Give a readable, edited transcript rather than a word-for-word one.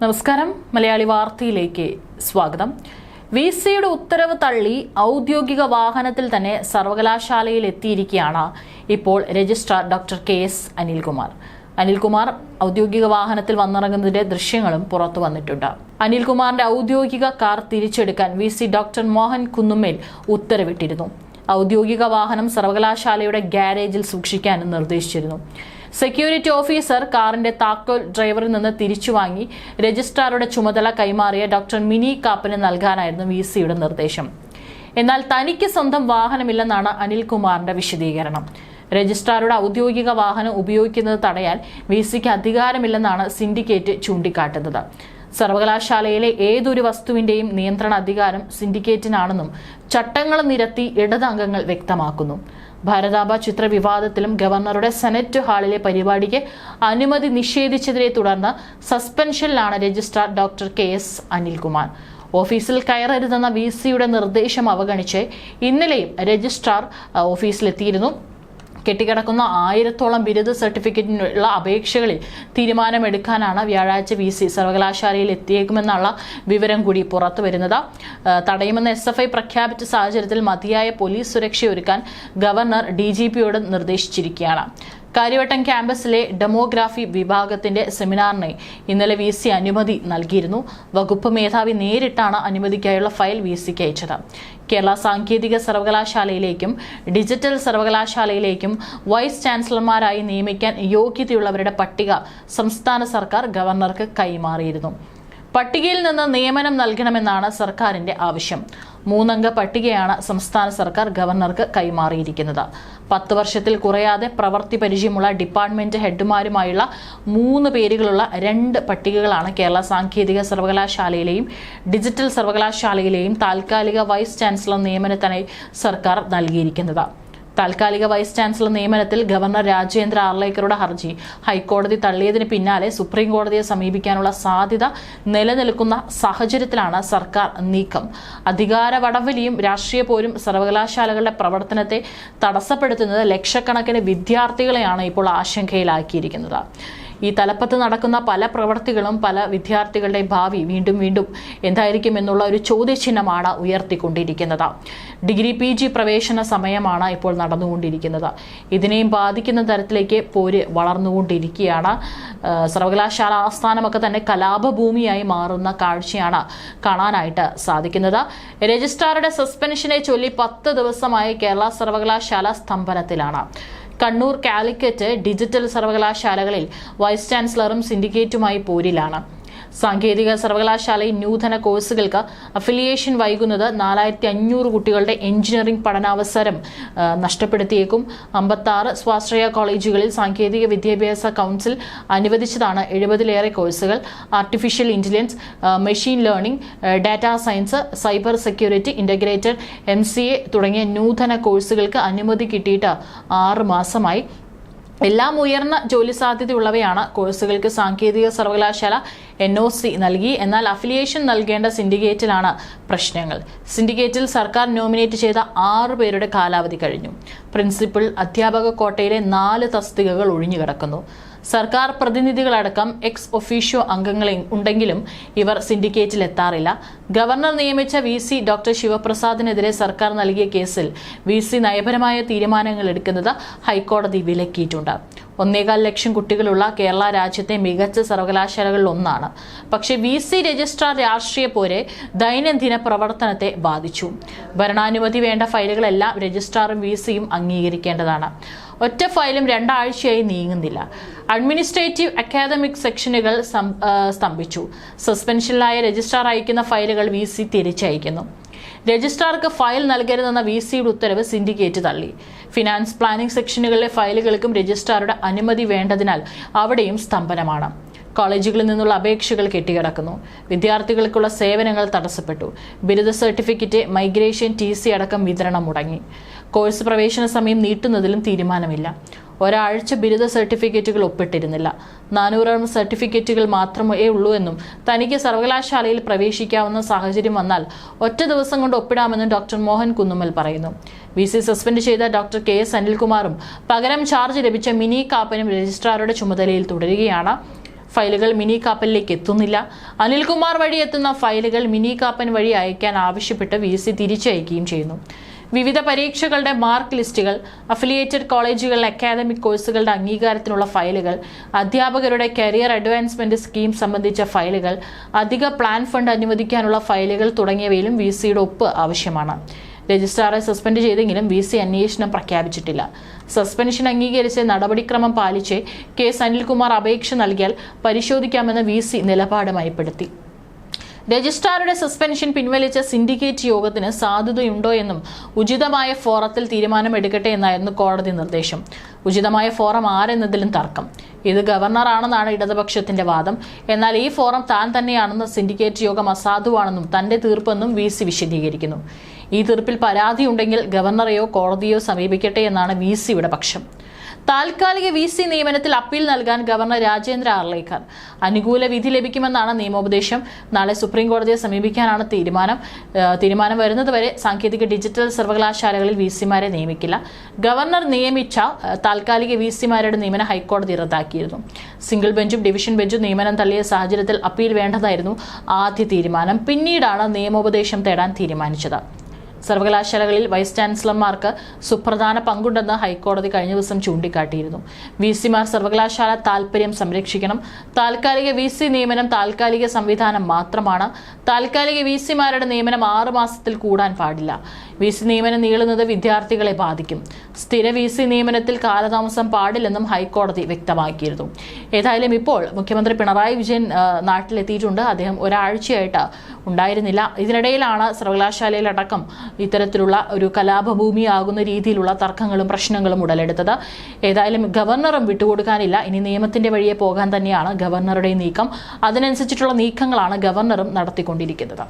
നമസ്കാരം. മലയാളി വാർത്തയിലേക്ക് സ്വാഗതം. വിസിയുടെ ഉത്തരവ് തള്ളി ഔദ്യോഗിക വാഹനത്തിൽ തന്നെ സർവകലാശാലയിൽ എത്തിയിരിക്കുകയാണ് ഇപ്പോൾ registrar doctor KS Anilkumar. Anilkumar ഔദ്യോഗിക വാഹനത്തിൽ വന്നിറങ്ങുന്നതിന്റെ ദൃശ്യങ്ങളും പുറത്തു വന്നിട്ടുണ്ട്. അനിൽകുമാറിന്റെ ഔദ്യോഗിക കാർ തിരിച്ചെടുക്കാൻ VC ഡോക്ടർ മോഹൻ കുന്നുമ്മേൽ ഉത്തരവിട്ടിരുന്നു. ഔദ്യോഗിക വാഹനം സർവകലാശാലയുടെ ഗ്യാരേജിൽ സൂക്ഷിക്കാനും നിർദ്ദേശിച്ചിരുന്നു. സെക്യൂരിറ്റി ഓഫീസർ കാറിന്റെ താക്കോൽ ഡ്രൈവറിൽ നിന്ന് തിരിച്ചു വാങ്ങി രജിസ്ട്രാറുടെ ചുമതല കൈമാറിയ ഡോക്ടർ മിനി കാപ്പന് നൽകാനായിരുന്നു VCയുടെ നിർദ്ദേശം. എന്നാൽ തനിക്ക് സ്വന്തം വാഹനമില്ലെന്നാണ് അനിൽകുമാറിന്റെ വിശദീകരണം. രജിസ്ട്രാറുടെ ഔദ്യോഗിക വാഹനം ഉപയോഗിക്കുന്നത് തടയാൻ VCക്ക് അധികാരമില്ലെന്നാണ് സിൻഡിക്കേറ്റ് ചൂണ്ടിക്കാട്ടുന്നത്. സർവകലാശാലയിലെ ഏതൊരു വസ്തുവിന്റെയും നിയന്ത്രണ അധികാരം സിൻഡിക്കേറ്റിനാണെന്നും ചട്ടങ്ങൾ നിരത്തി ഇടത് അംഗങ്ങൾ വ്യക്തമാക്കുന്നു. ഭാരതാംബ ചിത്ര വിവാദത്തിലും ഗവർണറുടെ സെനറ്റ് ഹാളിലെ പരിപാടിക്ക് അനുമതി നിഷേധിച്ചതിനെ തുടർന്ന് സസ്പെൻഷനിലാണ് രജിസ്ട്രാർ ഡോക്ടർ KS അനിൽകുമാർ. ഓഫീസിൽ കയറരുതെന്ന VCയുടെ നിർദ്ദേശം അവഗണിച്ച് ഇന്നലെയും രജിസ്ട്രാർ ഓഫീസിലെത്തിയിരുന്നു. കെട്ടിക്കിടക്കുന്ന 1000-ഓളം ബിരുദ സർട്ടിഫിക്കറ്റിനുള്ള അപേക്ഷകളിൽ തീരുമാനമെടുക്കാനാണ് വ്യാഴാഴ്ച VC സർവകലാശാലയിൽ എത്തിയേക്കുമെന്നുള്ള വിവരം കൂടി പുറത്തു വരുന്നത്. തടയുമെന്ന് SFI പ്രഖ്യാപിച്ച സാഹചര്യത്തിൽ മതിയായ പോലീസ് സുരക്ഷയൊരുക്കാൻ ഗവർണർ DGPയോട് നിർദ്ദേശിച്ചിരിക്കുകയാണ്. കാര്യവട്ടം ക്യാമ്പസിലെ ഡെമോഗ്രാഫി വിഭാഗത്തിന്റെ സെമിനാറിന് ഇന്നലെ VC അനുമതി നൽകിയിരുന്നു. വകുപ്പ് മേധാവി നേരിട്ടാണ് അനുമതിക്കായുള്ള ഫയൽ VCക്ക് അയച്ചത്. കേരള സാങ്കേതിക സർവകലാശാലയിലേക്കും ഡിജിറ്റൽ സർവകലാശാലയിലേക്കും വൈസ് ചാൻസലർമാരായി നിയമിക്കാൻ യോഗ്യതയുള്ളവരുടെ പട്ടിക സംസ്ഥാന സർക്കാർ ഗവർണർക്ക് കൈമാറിയിരുന്നു. പട്ടികയിൽ നിന്ന് നിയമനം നൽകണമെന്നാണ് സർക്കാരിന്റെ ആവശ്യം. 3 അംഗ പട്ടികയാണ് സംസ്ഥാന സർക്കാർ ഗവർണർക്ക് കൈമാറിയിരിക്കുന്നത്. 10 വർഷത്തിൽ കുറയാതെ പ്രവൃത്തി പരിചയമുള്ള ഡിപ്പാർട്ട്മെന്റ് ഹെഡുമാരുമായുള്ള 3 പേരുകളുള്ള 2 പട്ടികകളാണ് കേരള സാങ്കേതിക സർവകലാശാലയിലെയും ഡിജിറ്റൽ സർവകലാശാലയിലെയും താൽക്കാലിക വൈസ് ചാൻസലർ നിയമനത്തിനായി സർക്കാർ നൽകിയിരിക്കുന്നത്. താൽക്കാലിക വൈസ് ചാൻസലർ നിയമനത്തിൽ ഗവർണർ രാജേന്ദ്ര ആർലേക്കറുടെ ഹർജി ഹൈക്കോടതി തള്ളിയതിന് പിന്നാലെ സുപ്രീം കോടതിയെ സമീപിക്കാനുള്ള സാധ്യത നിലനിൽക്കുന്ന സാഹചര്യത്തിലാണ് സർക്കാർ നീക്കം. അധികാര വടംവലിയും രാഷ്ട്രീയ പോരും സർവകലാശാലകളുടെ പ്രവർത്തനത്തെ തടസ്സപ്പെടുത്തുന്നത് ലക്ഷക്കണക്കിന് വിദ്യാർത്ഥികളെയാണ് ഇപ്പോൾ ആശങ്കയിലാക്കിയിരിക്കുന്നത്. ഈ തലപ്പത്ത് നടക്കുന്ന പല പ്രവൃത്തികളും പല വിദ്യാർത്ഥികളുടെ ഭാവി വീണ്ടും എന്തായിരിക്കും എന്നുള്ള ഒരു ചോദ്യചിഹ്നമാണ് ഉയർത്തിക്കൊണ്ടിരിക്കുന്നത്. ഡിഗ്രി PG പ്രവേശന സമയമാണ് ഇപ്പോൾ നടന്നുകൊണ്ടിരിക്കുന്നത്. ഇതിനെയും ബാധിക്കുന്ന തരത്തിലേക്ക് പോര് വളർന്നുകൊണ്ടിരിക്കുകയാണ്. സർവകലാശാല ആസ്ഥാനമൊക്കെ തന്നെ കലാപഭൂമിയായി മാറുന്ന കാഴ്ചയാണ് കാണാനായിട്ട് സാധിക്കുന്നത്. രജിസ്ട്രാറുടെ സസ്പെൻഷനെ ചൊല്ലി 10 ദിവസമായി കേരള സർവകലാശാല സ്തംഭനത്തിലാണ്. കണ്ണൂർ, കാലിക്കറ്റ് ഡിജിറ്റൽ സർവകലാശാലകളിൽ വൈസ് ചാൻസലറും സിൻഡിക്കേറ്റുമായി പോരിലാണ്. സാങ്കേതിക സർവകലാശാലയിൽ നൂതന കോഴ്സുകൾക്ക് അഫിലിയേഷൻ വൈകുന്നത് 4500 കുട്ടികളുടെ എഞ്ചിനീയറിംഗ് പഠനാവസരം നഷ്ടപ്പെടുത്തിയേക്കും. 56 സ്വാശ്രയ കോളേജുകളിൽ സാങ്കേതിക വിദ്യാഭ്യാസ കൗൺസിൽ അനുവദിച്ചതാണ് 70-ലേറെ കോഴ്സുകൾ. Artificial intelligence, machine learning, data science, cyber security, integrated MCA തുടങ്ങിയ നൂതന കോഴ്സുകൾക്ക് അനുമതി കിട്ടിയിട്ട് 6 മാസമായി. എല്ലാം ഉയർന്ന ജോലി സാധ്യതയുള്ളവയാണ്. കോഴ്സുകൾക്ക് സാങ്കേതിക സർവകലാശാല NOC നൽകി. എന്നാൽ അഫിലിയേഷൻ നൽകേണ്ട സിൻഡിക്കേറ്റിലാണ് പ്രശ്നങ്ങൾ. സിൻഡിക്കേറ്റിൽ സർക്കാർ നോമിനേറ്റ് ചെയ്ത 6 പേരുടെ കാലാവധി കഴിഞ്ഞു. പ്രിൻസിപ്പൽ, അധ്യാപക കോട്ടയിലെ 4 തസ്തികകൾ ഒഴിഞ്ഞുകിടക്കുന്നു. സർക്കാർ പ്രതിനിധികളടക്കം എക്സ് ഒഫീഷ്യോ അംഗങ്ങളെ ഉണ്ടെങ്കിലും ഇവർ സിൻഡിക്കേറ്റിൽ എത്താറില്ല. ഗവർണർ നിയമിച്ച VC ഡോക്ടർ ശിവപ്രസാദിനെതിരെ സർക്കാർ നൽകിയ കേസിൽ VC നയപരമായ തീരുമാനങ്ങൾ എടുക്കുന്നത് ഹൈക്കോടതി വിലക്കിയിട്ടുണ്ട്. 1.25 ലക്ഷം കുട്ടികളുള്ള കേരള രാജ്യത്തെ മികച്ച സർവകലാശാലകളിൽ ഒന്നാണ്. പക്ഷേ VC രജിസ്ട്രാർ രാഷ്ട്രീയ പോരെ ദൈനംദിന പ്രവർത്തനത്തെ ബാധിച്ചു. ഭരണാനുമതി വേണ്ട ഫയലുകളെല്ലാം രജിസ്ട്രാറും VCയും അംഗീകരിക്കേണ്ടതാണ്. ഒറ്റ ഫയലും 2 ആഴ്ചയായി നീങ്ങുന്നില്ല. അഡ്മിനിസ്ട്രേറ്റീവ് അക്കാദമിക് സെക്ഷനുകൾ സ്തംഭിച്ചു. സസ്പെൻഷനിലായ രജിസ്ട്രാർ അയക്കുന്ന ഫയലുകൾ VC തിരിച്ചയക്കുന്നു. രജിസ്ട്രാർക്ക് ഫയൽ നൽകരുതെന്ന VCയുടെ ഉത്തരവ് സിൻഡിക്കേറ്റ് തള്ളി. ഫിനാൻസ്, പ്ലാനിംഗ് സെക്ഷനുകളിലെ ഫയലുകൾക്കും രജിസ്ട്രാറുടെ അനുമതി വേണ്ടതിനാൽ അവിടെയും സ്തംഭനമാണ്. കോളേജുകളിൽ നിന്നുള്ള അപേക്ഷകൾ കെട്ടിക്കിടക്കുന്നു. വിദ്യാർത്ഥികൾക്കുള്ള സേവനങ്ങൾ തടസ്സപ്പെട്ടു. ബിരുദ സർട്ടിഫിക്കറ്റ്, മൈഗ്രേഷൻ, TC അടക്കം വിതരണം മുടങ്ങി. കോഴ്സ് പ്രവേശന സമയം നീട്ടുന്നതിലും തീരുമാനമില്ല. ഒരാഴ്ച ബിരുദ സർട്ടിഫിക്കറ്റുകൾ ഒപ്പിട്ടിരുന്നില്ല. 400 സർട്ടിഫിക്കറ്റുകൾ മാത്രമേ ഉള്ളൂ എന്നും തനിക്ക് സർവകലാശാലയിൽ പ്രവേശിക്കാവുന്ന സാഹചര്യം വന്നാൽ ഒറ്റ ദിവസം കൊണ്ട് ഒപ്പിടാമെന്നും ഡോക്ടർ മോഹൻ കുന്നുമ്മൽ പറയുന്നു. VC സസ്പെൻഡ് ചെയ്ത ഡോക്ടർ KS അനിൽകുമാറും പകരം ചാർജ് ലഭിച്ച മിനി കാപ്പനും രജിസ്ട്രാറുടെ ചുമതലയിൽ തുടരുകയാണ്. ഫയലുകൾ മിനി കാപ്പനിലേക്ക് എത്തുന്നില്ല. അനിൽകുമാർ വഴി എത്തുന്ന ഫയലുകൾ മിനി കാപ്പൻ വഴി അയക്കാൻ ആവശ്യപ്പെട്ട് VC തിരിച്ചയക്കുകയും ചെയ്യുന്നു. വിവിധ പരീക്ഷകളുടെ മാർക്ക് ലിസ്റ്റുകൾ, അഫിലിയേറ്റഡ് കോളേജുകളിലെ അക്കാദമിക് കോഴ്സുകളുടെ അംഗീകാരത്തിനുള്ള ഫയലുകൾ, അധ്യാപകരുടെ കരിയർ അഡ്വാൻസ്മെന്റ് സ്കീം സംബന്ധിച്ച ഫയലുകൾ, അധിക പ്ലാൻ ഫണ്ട് അനുവദിക്കാനുള്ള ഫയലുകൾ തുടങ്ങിയവയിലും VCയുടെ ഒപ്പ് ആവശ്യമാണ്. രജിസ്ട്രാറെ സസ്പെൻഡ് ചെയ്തെങ്കിലും VC അന്വേഷണം പ്രഖ്യാപിച്ചിട്ടില്ല. സസ്പെൻഷൻ അംഗീകരിച്ച് നടപടിക്രമം പാലിച്ച് കേസ് അനിൽകുമാർ അപേക്ഷ നൽകിയാൽ പരിശോധിക്കാമെന്ന് VC നിലപാട് മയപ്പെടുത്തി. രജിസ്ട്രാറുടെ സസ്പെൻഷൻ പിൻവലിച്ച സിൻഡിക്കേറ്റ് യോഗത്തിന് സാധുതയുണ്ടോ എന്നും ഉചിതമായ ഫോറത്തിൽ തീരുമാനമെടുക്കട്ടെ എന്നായിരുന്നു കോടതി നിർദ്ദേശം. ഉചിതമായ ഫോറം ആരെന്നതിലും തർക്കം. ഇത് ഗവർണറാണെന്നാണ് ഇടതുപക്ഷത്തിന്റെ വാദം. എന്നാൽ ഈ ഫോറം താൻ തന്നെയാണെന്ന് സിൻഡിക്കേറ്റ് യോഗം അസാധുവാണെന്നും തന്റെ തീർപ്പെന്നും VC വിശദീകരിക്കുന്നു. ഈ തീർപ്പിൽ പരാതിയുണ്ടെങ്കിൽ ഗവർണറെയോ കോടതിയോ സമീപിക്കട്ടെ എന്നാണ് VCയുടെ പക്ഷം. താൽക്കാലിക VC നിയമനത്തിൽ അപ്പീൽ നൽകാൻ ഗവർണർ രാജേന്ദ്ര ആർലേക്കർ. അനുകൂല വിധി ലഭിക്കുമെന്നാണ് നിയമോപദേശം. നാളെ സുപ്രീം കോടതിയെ സമീപിക്കാനാണ് തീരുമാനം വരുന്നതുവരെ സാങ്കേതിക ഡിജിറ്റൽ സർവകലാശാലകളിൽ VCമാരെ നിയമിക്കില്ല. ഗവർണർ നിയമിച്ച താൽക്കാലിക VCമാരുടെ നിയമനം ഹൈക്കോടതി റദ്ദാക്കിയിരുന്നു. സിംഗിൾ ബെഞ്ചും ഡിവിഷൻ ബെഞ്ചും നിയമനം തള്ളിയ സാഹചര്യത്തിൽ അപ്പീൽ വേണ്ടതായിരുന്നു ആദ്യ തീരുമാനം. പിന്നീടാണ് നിയമോപദേശം തേടാൻ തീരുമാനിച്ചത്. സർവകലാശാലകളിൽ വൈസ് ചാൻസലർമാർക്ക് സുപ്രധാന പങ്കുണ്ടെന്ന് ഹൈക്കോടതി കഴിഞ്ഞ ദിവസം ചൂണ്ടിക്കാട്ടിയിരുന്നു. VCമാർ സർവകലാശാല താൽപര്യം സംരക്ഷിക്കണം. താൽക്കാലിക VC നിയമനം താൽക്കാലിക സംവിധാനം മാത്രമാണ്. താൽക്കാലിക VCമാരുടെ നിയമനം 6 മാസത്തിൽ കൂടാൻ പാടില്ല. VC നിയമനം നീളുന്നത് വിദ്യാർത്ഥികളെ ബാധിക്കും. സ്ഥിര VC നിയമനത്തിൽ കാലതാമസം പാടില്ലെന്നും ഹൈക്കോടതി വ്യക്തമാക്കിയിരുന്നു. ഏതായാലും ഇപ്പോൾ മുഖ്യമന്ത്രി പിണറായി വിജയൻ നാട്ടിലെത്തിയിട്ടുണ്ട്. അദ്ദേഹം ഒരാഴ്ചയായിട്ട് ഉണ്ടായിരുന്നില്ല. ഇതിനിടയിലാണ് സർവകലാശാലയിലടക്കം ഇത്തരത്തിലുള്ള ഒരു കലാപഭൂമിയാകുന്ന രീതിയിലുള്ള തർക്കങ്ങളും പ്രശ്നങ്ങളും ഉടലെടുത്തത്. ഏതായാലും ഗവർണറും വിട്ടുകൊടുക്കാനില്ല. ഇനി നിയമത്തിന്റെ വഴിയെ പോകാൻ തന്നെയാണ് ഗവർണറുടെ നീക്കം. അതിനനുസരിച്ചിട്ടുള്ള നീക്കങ്ങളാണ് ഗവർണറും നടത്തിക്കൊണ്ടിരിക്കുന്നത്.